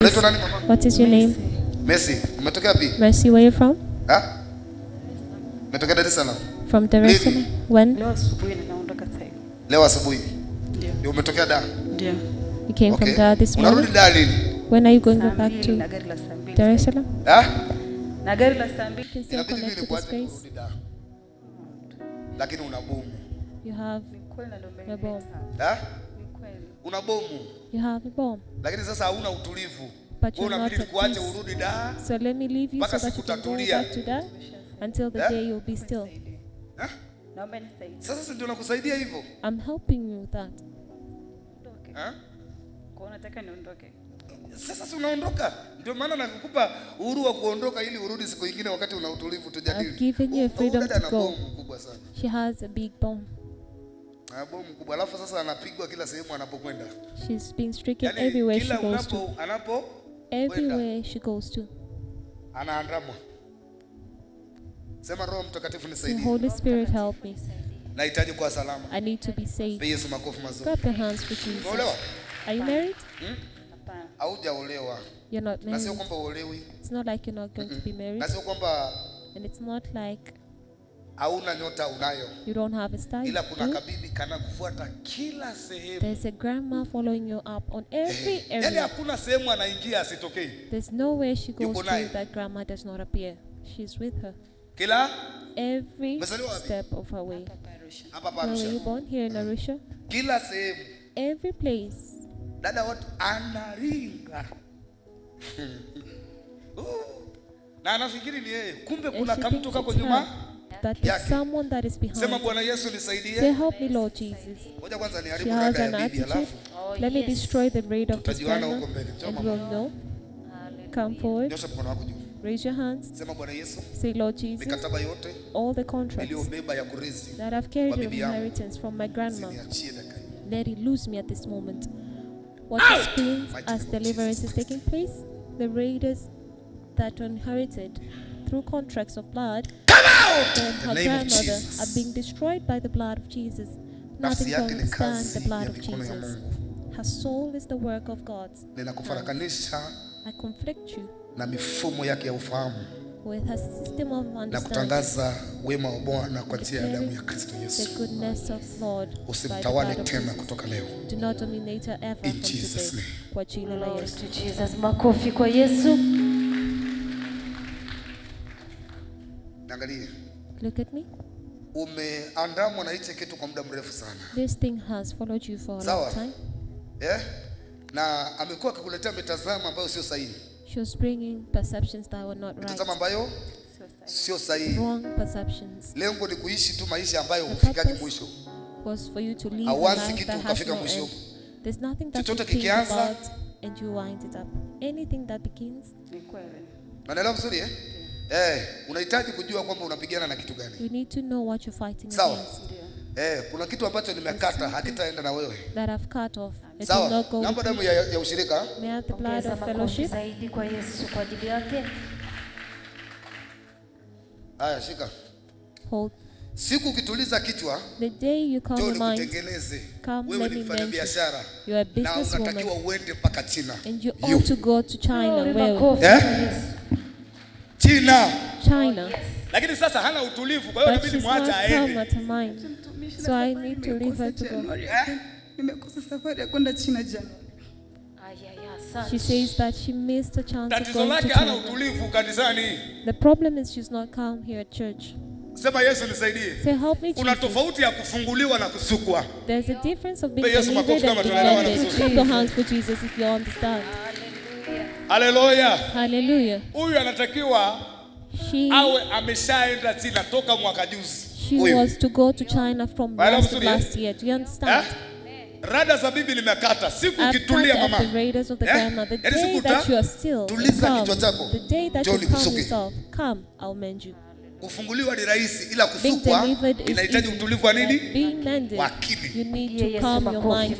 Unaitwa nani mama? What is your name? Mercy. Umetokea wapi? Mercy, where are you from? Umetokea Dar es Salaam? From Dar es Salaam. When? Leo asubuhi naondoka sasa. Leo asubuhi. Ndio. Umetokea Dar? Ndio. You came from Dar this morning. Unarudi Dar lini? When are you going back to Dar es Salaam? Na gari la saa 2. You can still connect to this place. Lakini una bomu. You have a bomb. Una bomu. You have a bomb. Lakini sasa hauna utulivu. But you're not at kuache urudi Dar. So let me leave you so that you can go back to Dar until the day you'll be still. Naomba nisaidie. Sasa ndio nakusaidia hivyo. I'm helping you with that. Kwa unataka niondoke. Sasa si unaondoka. Ndio maana nakukupa uhuru wa kuondoka ili urudi siku nyingine wakati una utulivu tujadili. I've given you a freedom to go. Kubwa sana. She has a big bomb. Bomu kubwa. Alafu sasa anapigwa kila sehemu anapokwenda. She's been stricken everywhere she goes to. Anapo everywhere she goes to. Anaandamwa. Sema Roho Mtakatifu The nisaidie. Holy Spirit help me. Nahitaji kuwa salama. I need to be saved. Pe Yesu makofi mazuri. Clap your hands for Jesus. Are you married? Hapana. Haujaolewa. You're not married. Na sio kwamba uolewi. It's not like you're not going to be married. Na sio kwamba and it's not like hauna nyota unayo. You don't have a star. Ila kuna kabibi kana kufuata kila sehemu. There's a grandma following you up on every area. Yaani hakuna sehemu anaingia asitokei. There's nowhere she goes to that grandma does not appear. She's with her. Kila every step of her way. Hapa Where were you born? Here in Arusha? Kila sehemu. Every place. Dada watu anaringa. Na anafikiri ni yeye. Kumbe kuna kamtu kako nyuma. But there's someone that is behind. Sema Bwana Yesu nisaidie. Say help me Lord Jesus. Ngoja kwanza She niharibu has rada an ya bibi alafu. attitude. Let me destroy the braid of this grandma and we'll know. Come forward. Nyosha mkono wako juu. Raise your hands. Sema Bwana Yesu. Say Lord Jesus. Mikataba yote all the contracts niliyobeba ya kurithi that I've carried in inheritance from my grandma. Let it lose me at this moment. What experience as deliverance is taking place? The raiders that were inherited through contracts of blood and her grandmother are being destroyed by the blood of Jesus. Nothing can withstand the blood of Jesus. Her soul is the work of God. I conflict you na mifumo yake ya ufahamu with her system of understanding. Na kutangaza wema wa Bwana kwa njia ya damu ya Kristo Yesu. The goodness of Lord. Usimtawale tena kutoka leo. Do not dominate her ever from today. Kwa jina la Yesu. Jesus, makofi kwa Yesu. Angalia. Look at me. Umeandamwa na hicho kitu kwa muda mrefu sana. This thing has followed you for a long time. Na amekuwa akikuletea mitazamo ambayo sio sahihi. She was bringing perceptions that were not right. Mitazamo ambayo sio sahihi. Wrong perceptions. Lengo ni kuishi tu maisha ambayo hufikaje mwisho. Was for you to live a life that has no end. There's nothing that you think about and you wind it up. Anything that begins. Unaelewa vizuri unahitaji kujua kwamba unapigana na kitu gani. You need to know what you're fighting against. Kuna kitu ambacho nimekata hakitaenda na wewe. That I've cut off. Sawa. Naomba damu ya ushirika. May I have the blood of fellowship. Zaidi kwa Yesu kwa ajili yake. Haya, shika. Hold. Siku ukituliza kichwa, the day you calm your mind, wewe ni mfanya biashara. You are a businesswoman. Na unatakiwa uende mpaka China. And you ought to go to China. China. Lakini sasa hana utulivu, kwa hiyo inabidi muacha aende. So I need to leave her to go. Nimekosa safari ya kwenda China jana. She says that she missed a chance of going to China. Hana utulivu kanisani. The problem is she's not calm here at church. Sema Yesu nisaidie. Say help me. Kuna tofauti ya kufunguliwa na kusukwa. There's a difference of being delivered and defended. Clap your hands for Jesus if you understand. Hallelujah. Hallelujah. Huyu anatakiwa awe ameshaenda China toka mwaka juzi. She was to go to China from last year. Do you understand? Rada za bibi nimekata. Siku ukitulia mama. The raiders of the grandma. The day that you are still calm. The day that you calm yourself. Come, I'll mend you. Kufunguliwa ni rahisi ila kusukwa inahitaji utulivu wa nini? Wa akili. You need to calm your mind.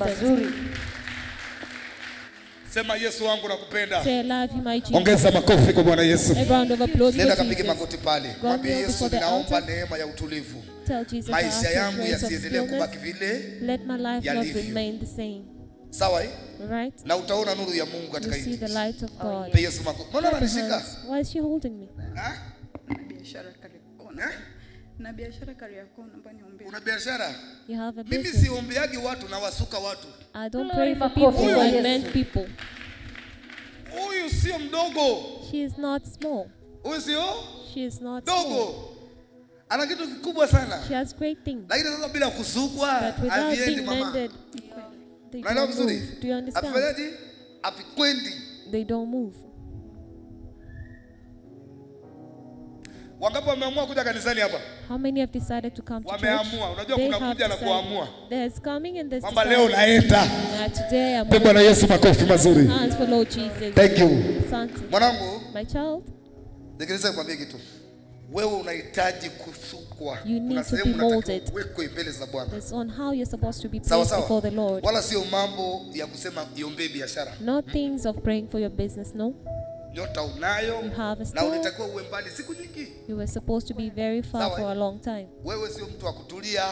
Sema Yesu wangu nakupenda. Say I love you my Jesus. Ongeza makofi kwa Bwana Yesu. A round of applause. Nenda kapige magoti pale. Mwambie Yesu naomba neema ya utulivu. Tell Jesus maisha yangu yasiendelee kubaki vile. Let my life not remain the same. Sawa hii? Right? Na utaona nuru ya Mungu You katika see hili. the light of God. Pe Yesu makofi. Mbona Clap your unanishika? hands. Why is she holding me? Ha? Na biashara Kariakoo. Eh? Na biashara Kariakoo, naomba niombee. Una biashara? You have a Mimi business. siombeagi watu na wasuka watu. I don't Glory, pray for makofi people, kwa I Yesu. mend people. Huyu sio mdogo. She is not small. Huyu sio She is not small. dogo. Ana kitu kikubwa sana. She has great things. Lakini sasa bila kusukwa But without haviendi being mama. mended, they Unaelewa don't vizuri? move. Do you understand? Afanyaje? Apikwendi. They don't move. Wangapi wameamua kuja kanisani hapa? How many have decided to come to church? Wameamua. Unajua They kuna have kuja na decided. kuamua. There's coming and there's Kwamba leo deciding. naenda. Today I'm Pe Bwana Yesu makofi mazuri. hands for Lord Jesus. Thank you. Asante. Mwanangu, My child, nikiliza nikwambie kitu. Wewe unahitaji kusukwa. You need Kuna to sehemu be unatakiwa molded. uwekwe mbele za Bwana. it's on how you're supposed to be Sawa placed before sawa. the Lord. Wala sio mambo ya kusema iombee biashara. Not things of praying for your business, no. Nyota unayo You have a na store. unatakiwa uwe mbali siku nyingi. You were supposed to be very far Sawa. for a long time Wewe sio mtu wa kutulia,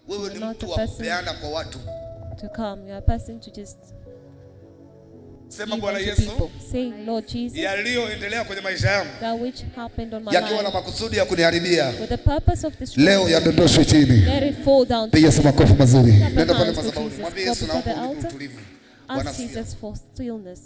wewe ni You're not mtu a wa person. kupeana kwa watu. to come. You're a person to just Sema give Bwana unto Yesu, people. Say, Lord Jesus, yaliyoendelea kwenye maisha yangu that which happened on my yakiwa na life, makusudi ya kuniharibia, with the purpose of leo destruction, yadondoshwe chini. let it fall down to Pe Yesu makofi mazuri. Clap your Nenda pale hands for madhabahuni, Jesus. mwambie Go Yesu, before the naomba unipe altar. utulivu. Bwana Ask asifiwe. Jesus for stillness.